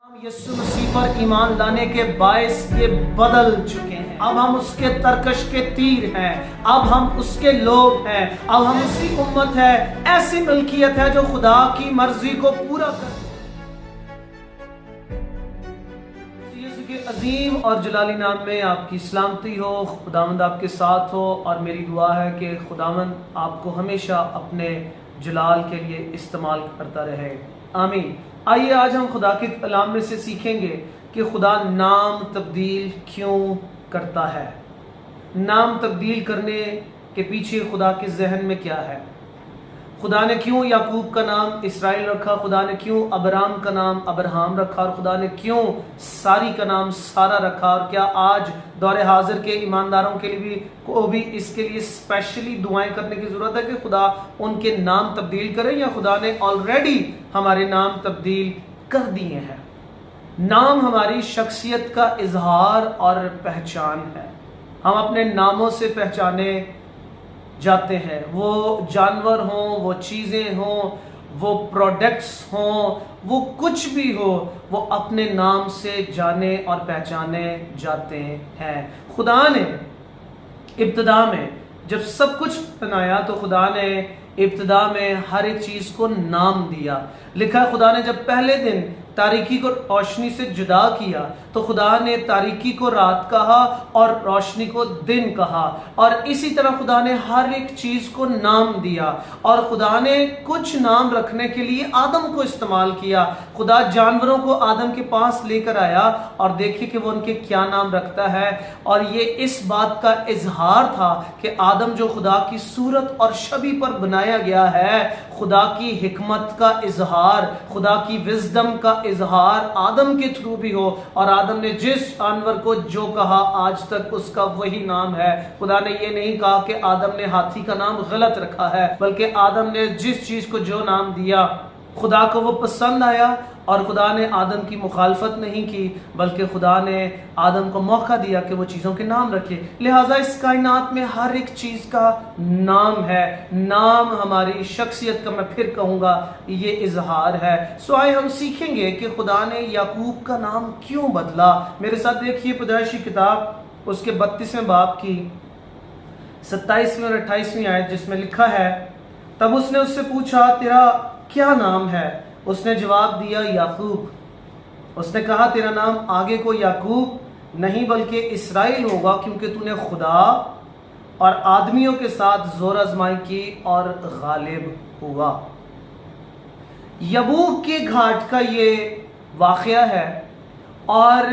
यीशु मसीह पर ईमान लाने के बायस ये बदल चुके हैं। अब हम उसके तरकश के तीर हैं, अब हम उसके लोग हैं, अब हम उसकी उम्मत है। ऐसी मिल्कियत है जो खुदा की मर्जी को पूरा कर। यीशु के अजीम और जलाली नाम में आपकी सलामती हो, खुदावंद आपके साथ हो। और मेरी दुआ है कि खुदावंद आपको हमेशा अपने जलाल के लिए इस्तेमाल करता रहे। आमीन। आइए आज हम खुदा के कलाम में से सीखेंगे कि खुदा नाम तब्दील क्यों करता है। नाम तब्दील करने के पीछे खुदा के जहन में क्या है। खुदा ने क्यों याकूब का नाम इसराइल रखा, खुदा ने क्यों अब्राम का नाम अब्राहम रखा, और खुदा ने क्यों सारी का नाम सारा रखा। और क्या आज दौरे हाजिर के ईमानदारों के लिए भी इसके लिए स्पेशली दुआएं करने की जरूरत है कि खुदा उनके नाम तब्दील करे, या खुदा ने ऑलरेडी हमारे नाम तब्दील कर दिए हैं। नाम हमारी शख्सियत का इजहार और पहचान है। हम अपने नामों से पहचाने जाते हैं। वो जानवर हों, वो चीज़ें हों, वो प्रोडक्ट्स हों, वो कुछ भी हो, वो अपने नाम से जाने और पहचाने जाते हैं। खुदा ने इब्तिदा में जब सब कुछ बनाया तो खुदा ने इब्तिदा में हर एक चीज़ को नाम दिया। लिखा खुदा ने जब पहले दिन तारीकी को रोशनी से जुदा किया तो खुदा ने तारीकी को रात कहा और रोशनी को दिन कहा। और इसी तरह खुदा ने हर एक चीज को नाम दिया। और खुदा ने कुछ नाम रखने के लिए आदम को इस्तेमाल किया। खुदा जानवरों को आदम के पास लेकर आया और देखिए कि वो उनके क्या नाम रखता है। और ये इस बात का इजहार था कि आदम जो खुदा की सूरत और छवि पर बनाया गया है, खुदा की हिकमत का इजहार, खुदा की विजडम का इजहार आदम के थ्रू भी हो। और आदम ने जिस जानवर को जो कहा आज तक उसका वही नाम है। खुदा ने ये नहीं कहा कि आदम ने हाथी का नाम गलत रखा है, बल्कि आदम ने जिस चीज को जो नाम दिया खुदा को वो पसंद आया। और खुदा ने आदम की मुखालफत नहीं की, बल्कि खुदा ने आदम को मौका दिया कि वो चीज़ों के नाम रखे। लिहाजा इस कायनात में हर एक चीज़ का नाम है। नाम हमारी शख्सियत का, मैं फिर कहूँगा, ये इजहार है। सो आए हम सीखेंगे कि खुदा ने याकूब का नाम क्यों बदला। मेरे साथ देखिए पैदाइश की किताब उसके 32वें बाब की 27वीं और 28वीं आयत, जिसमें लिखा है, तब उसने उससे पूछा, तेरा क्या नाम है? उसने जवाब दिया, याकूब। उसने कहा, तेरा नाम आगे को याकूब नहीं बल्कि इसराइल होगा, क्योंकि तूने खुदा और आदमियों के साथ जोर आजमाई की और गालिब हुआ। यबूक के घाट का ये वाकया है। और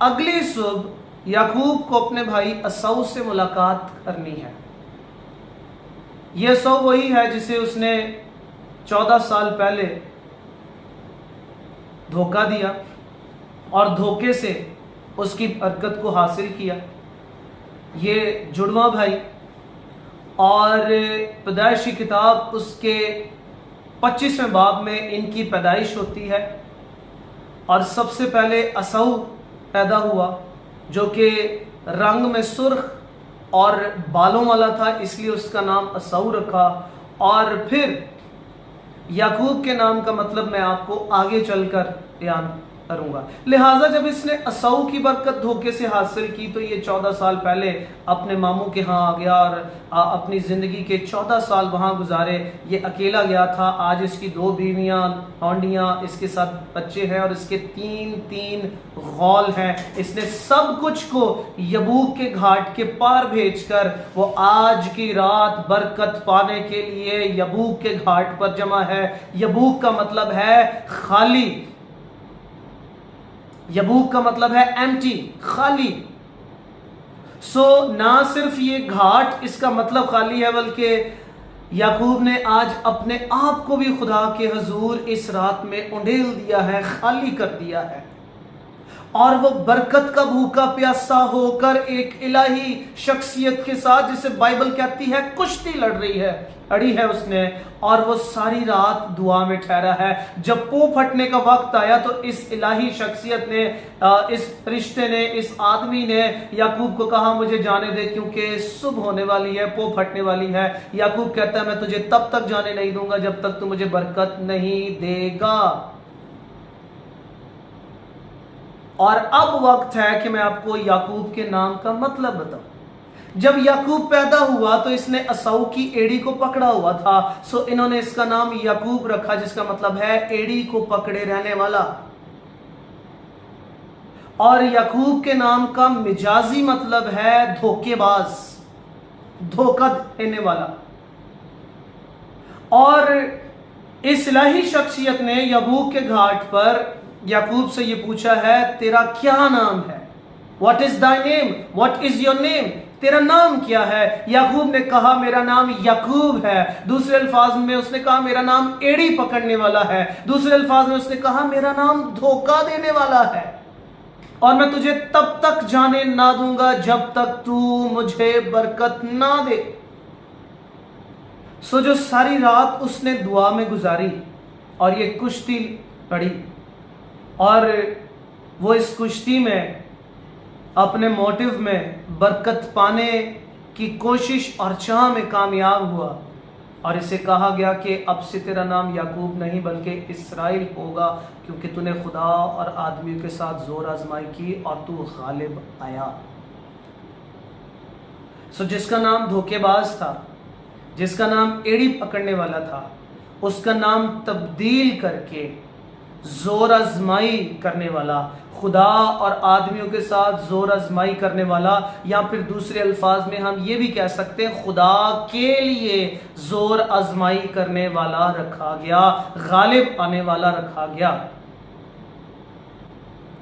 अगली सुबह याकूब को अपने भाई असौ से मुलाकात करनी है। यह असौ वही है जिसे उसने 14 साल पहले धोखा दिया और धोखे से उसकी बरकत को हासिल किया। ये जुड़वा भाई। और पैदाइश की किताब उसके 25वें बाब में इनकी पैदाइश होती है। और सबसे पहले असौ पैदा हुआ, जो कि रंग में सुर्ख और बालों वाला था, इसलिए उसका नाम असौ रखा। और फिर याकूब के नाम का मतलब मैं आपको आगे चलकर बयान करूंगा। लिहाजा जब इसने असौ की बरकत धोखे से हासिल की तो ये 14 साल पहले अपने मामू के यहाँ आ गया और अपनी जिंदगी के 14 साल वहां गुजारे। ये अकेला गया था। आज इसकी 2 बीवियां, औंडियां, इसके साथ बच्चे हैं और इसके 3 गौल हैं। इसने सब कुछ को यबूक के घाट के पार भेजकर वो आज की रात बरकत पाने के लिए यबूक के घाट पर जमा है। यबूक का मतलब है खाली। यबूक का मतलब है एम्प्टी, खाली। सो ना सिर्फ ये घाट इसका मतलब खाली है, बल्कि याकूब ने आज अपने आप को भी खुदा के हुजूर इस रात में उंडेल दिया है, खाली कर दिया है। और वो बरकत का भूखा प्यासा होकर एक इलाही शख्सियत के साथ, जिसे बाइबल कहती है कुश्ती लड़ रही है, अड़ी है उसने। और वो सारी रात दुआ में ठहरा है। जब पो फटने का वक्त आया तो इस इलाही शख्सियत ने, इस रिश्ते ने, इस आदमी ने याकूब को कहा, मुझे जाने दे क्योंकि सुबह होने वाली है, पो फटने वाली है। याकूब कहता है, मैं तुझे तब तक जाने नहीं दूंगा जब तक तू मुझे बरकत नहीं देगा। और अब वक्त है कि मैं आपको याकूब के नाम का मतलब बताऊं। जब याकूब पैदा हुआ तो इसने असाऊ की एड़ी को पकड़ा हुआ था, सो इन्होंने इसका नाम याकूब रखा, जिसका मतलब है एड़ी को पकड़े रहने वाला। और याकूब के नाम का मिजाजी मतलब है धोखेबाज, धोखा देने वाला। और इस इलाही शख्सियत ने यबूक के घाट पर याकूब से ये पूछा है, तेरा क्या नाम है? What is thy name? What is your name? तेरा नाम क्या है? याकूब ने कहा, मेरा नाम याकूब है। दूसरे अल्फाज में उसने कहा, मेरा नाम एड़ी पकड़ने वाला है। दूसरे अल्फाज में उसने कहा, मेरा नाम धोखा देने वाला है, और मैं तुझे तब तक जाने ना दूंगा जब तक तू मुझे बरकत ना दे। सो जो सारी रात उसने दुआ में गुजारी और ये कुश्ती लड़ी, और वो इस कुश्ती में अपने मोटिव में बरकत पाने की कोशिश और चाह में कामयाब हुआ, और इसे कहा गया कि अब से तेरा नाम याकूब नहीं बल्कि इसराइल होगा, क्योंकि तूने खुदा और आदमियों के साथ जोर आजमाई की और तू गालिब आया। सो जिसका नाम धोखेबाज था, जिसका नाम एड़ी पकड़ने वाला था, उसका नाम तब्दील करके जोर आजमाई करने वाला, खुदा और आदमियों के साथ जोर आजमाई करने वाला, या फिर दूसरे अल्फाज में हम ये भी कह सकते हैं खुदा के लिए जोर आजमाई करने वाला रखा गया, गालिब आने वाला रखा गया।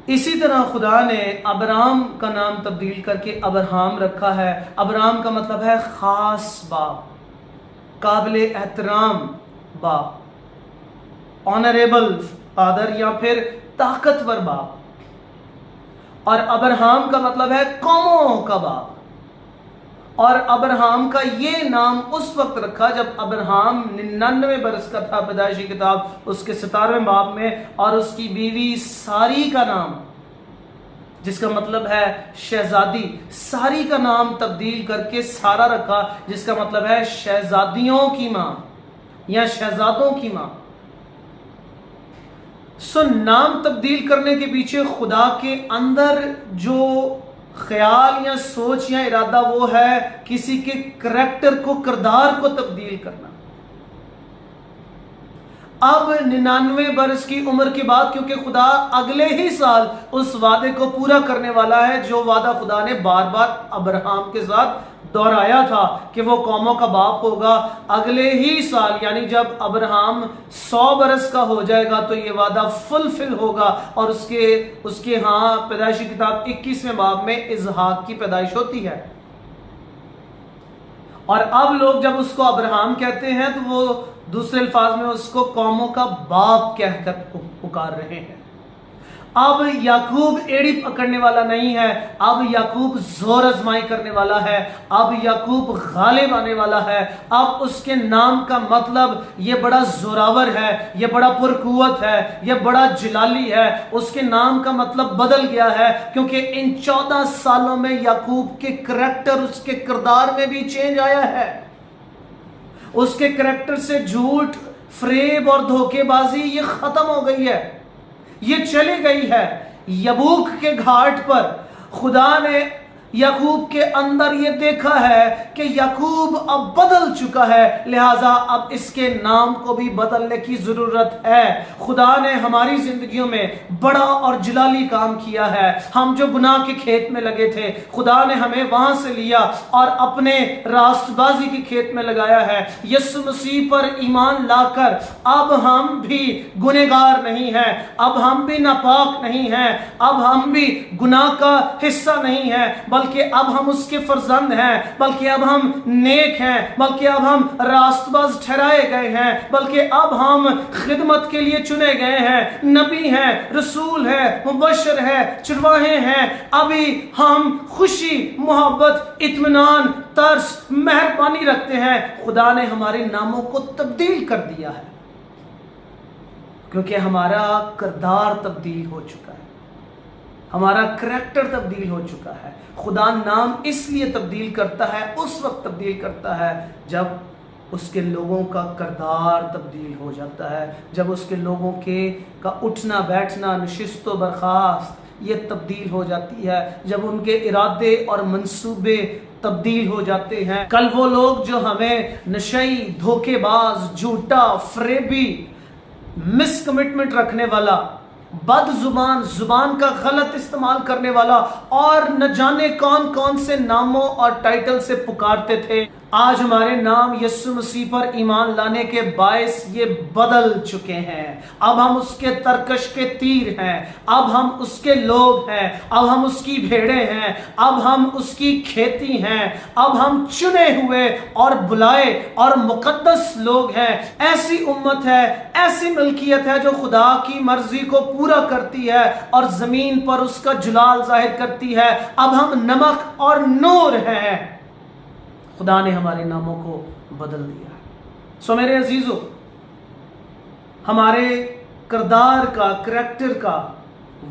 इसी तरह खुदा ने अब्राम का नाम तब्दील करके अब्राहम रखा है। अब्राहम का मतलब है खास बाप, काबिल एहतराम बाप, ऑनरेबल फादर या फिर ताकतवर बाप। और अब्राहम का मतलब है कौमों का बाप। और अब्राहम का ये नाम उस वक्त रखा जब अब्राहम 99 बरस का था, पैदाइशी किताब उसके 17वें बाब में, और उसकी बीवी सारी का नाम, जिसका मतलब है शहजादी, सारी का नाम तब्दील करके सारा रखा, जिसका मतलब है शहजादियों की मां या शहजादों की मां। सो नाम तब्दील करने के पीछे खुदा के अंदर जो ख्याल या सोच या इरादा वो है किसी के करैक्टर को, किरदार को तब्दील करना। अब 99 बरस की उम्र के बाद, क्योंकि खुदा अगले ही साल उस वादे को पूरा करने वाला है जो वादा खुदा ने बार बार अब्राहम के साथ दोहराया था कि वो कौमों का बाप होगा। अगले ही साल यानी जब अब्राहम 100 बरस का हो जाएगा तो ये वादा फुलफिल होगा, और उसके यहाँ पैदाइशी किताब 21वें बाब में इजहाक की पैदाइश होती है। और अब लोग जब उसको अब्राहम कहते हैं तो वो दूसरे अल्फाज में उसको कौमों का बाप कहकर पुकार रहे हैं। अब याकूब एड़ी पकड़ने वाला नहीं है, अब याकूब जोर आजमाई करने वाला है, अब याकूब गालिब आने वाला है। अब उसके नाम का मतलब ये बड़ा जोरावर है, ये बड़ा पुरकुवत है, ये बड़ा जलाली है। उसके नाम का मतलब बदल गया है, क्योंकि इन 14 सालों में याकूब के करैक्टर, उसके किरदार में भी चेंज आया है। उसके करैक्टर से झूठ, फ्रेब और धोखेबाजी ये खत्म हो गई है, ये चली गई है। यबूक के घाट पर खुदा ने याकूब के अंदर ये देखा है कि याकूब अब बदल चुका है, लिहाजा अब इसके नाम को भी बदलने की जरूरत है। खुदा ने हमारी जिंदगियों में बड़ा और जलाली काम किया है। हम जो गुनाह के खेत में लगे थे, खुदा ने हमें वहां से लिया और अपने रास्तबाजी के खेत में लगाया है। यीशु मसीह पर ईमान लाकर अब हम भी गुनहगार नहीं हैं, अब हम भी नापाक नहीं हैं, अब हम भी गुनाह का हिस्सा नहीं हैं, बल्कि अब हम उसके फर्जंद हैं, बल्कि अब हम नेक हैं, बल्कि अब हम रास्तबाज ठहराए गए हैं, बल्कि अब हम खिदमत के लिए चुने गए हैं। नबी हैं, रसूल हैं, मुबशर हैं, चरवाहे हैं। अभी हम खुशी, मोहब्बत, इत्मीनान, तरस, मेहरबानी रखते हैं। खुदा ने हमारे नामों को तब्दील कर दिया है, क्योंकि हमारा किरदार तब्दील हो चुका है, हमारा करैक्टर तब्दील हो चुका है। खुदा नाम इसलिए तब्दील करता है, उस वक्त तब्दील करता है जब उसके लोगों का किरदार तब्दील हो जाता है, जब उसके लोगों का उठना बैठना, नशिस्त व बर्खास्त, ये तब्दील हो जाती है, जब उनके इरादे और मंसूबे तब्दील हो जाते हैं। कल वो लोग जो हमें नशई, धोखेबाज, झूठा, फ्रेबी, मिसकमिटमेंट रखने वाला, बद जुबान, जुबान का गलत इस्तेमाल करने वाला और न जाने कौन कौन से नामों और टाइटल से पुकारते थे, आज हमारे नाम यीशु मसीह पर ईमान लाने के बायस ये बदल चुके हैं। अब हम उसके तरकश के तीर हैं, अब हम उसके लोग हैं, अब हम उसकी भेड़ें हैं, अब हम उसकी खेती हैं, अब हम चुने हुए और बुलाए और मुकद्दस लोग हैं। ऐसी उम्मत है, ऐसी मिल्कियत है जो खुदा की मर्जी को पूरा करती है और जमीन पर उसका जलाल जाहिर करती है। अब हम नमक और नूर हैं। खुदा ने हमारे नामों को बदल दिया है। सो मेरे अजीजों, हमारे किरदार का, करैक्टर का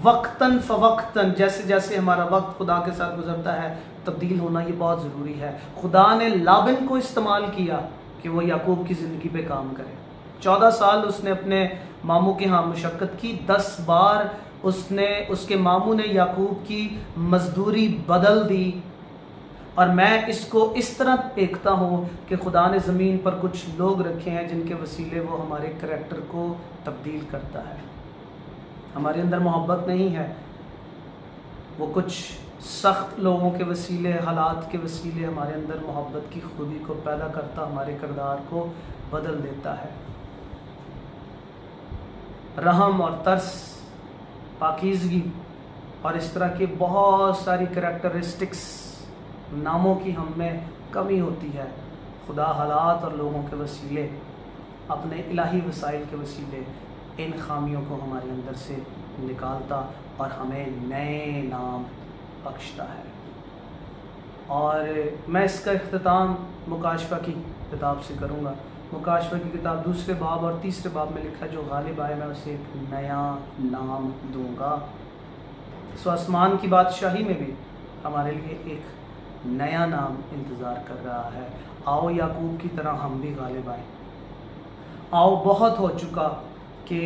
वक्तन फवक्तन, जैसे जैसे हमारा वक्त खुदा के साथ गुजरता है, तब्दील होना ये बहुत ज़रूरी है। खुदा ने लाबिन को इस्तेमाल किया कि वो याकूब की ज़िंदगी पे काम करे। 14 साल उसने अपने मामू के यहाँ मशक्क़त की, 10 बार उसके मामू ने याकूब की मजदूरी बदल दी। और मैं इसको इस तरह देखता हूँ कि खुदा ने ज़मीन पर कुछ लोग रखे हैं जिनके वसीले वो हमारे करैक्टर को तब्दील करता है। हमारे अंदर मोहब्बत नहीं है, वो कुछ सख्त लोगों के वसीले, हालात के वसीले हमारे अंदर मोहब्बत की खूबी को पैदा करता, हमारे किरदार को बदल देता है। रहम और तरस, पाकीज़गी और इस तरह की बहुत सारी करैक्टरिस्टिक्स, नामों की हम में कमी होती है। खुदा हालात और लोगों के वसीले, अपने इलाही वसाइल के वसीले इन खामियों को हमारे अंदर से निकालता और हमें नए नाम बख्शता है। और मैं इसका इख्तिताम मुकाशफा की किताब से करूँगा। मुकाशफा की किताब 2 बाब और 3 बाब में लिखा, जो गालिब आए मैं उसे एक नया नाम दूँगा। सो आसमान की बादशाही में भी हमारे लिए एक नया नाम इंतज़ार कर रहा है। आओ याकूब की तरह हम भी गालिब आए। आओ, बहुत हो चुका कि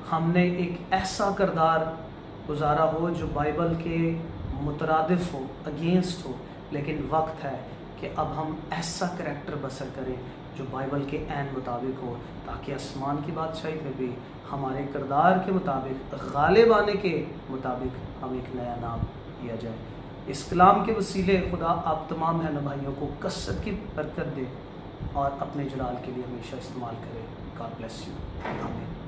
हमने एक ऐसा किरदार गुजारा हो जो बाइबल के मुतरादिफ हो, अगेंस्ट हो, लेकिन वक्त है कि अब हम ऐसा करैक्टर बसर करें जो बाइबल के ऐन मुताबिक हो, ताकि आसमान की बादशाही में भी हमारे किरदार के मुताबिक, गालिब आने के मुताबिक हम एक नया नाम दिया जाए। इस कलाम के वसीले खुदा आप तमाम बहन भाइयों को कसरत की बरकत दे और अपने जलाल के लिए हमेशा इस्तेमाल करें। God bless you. आमीन।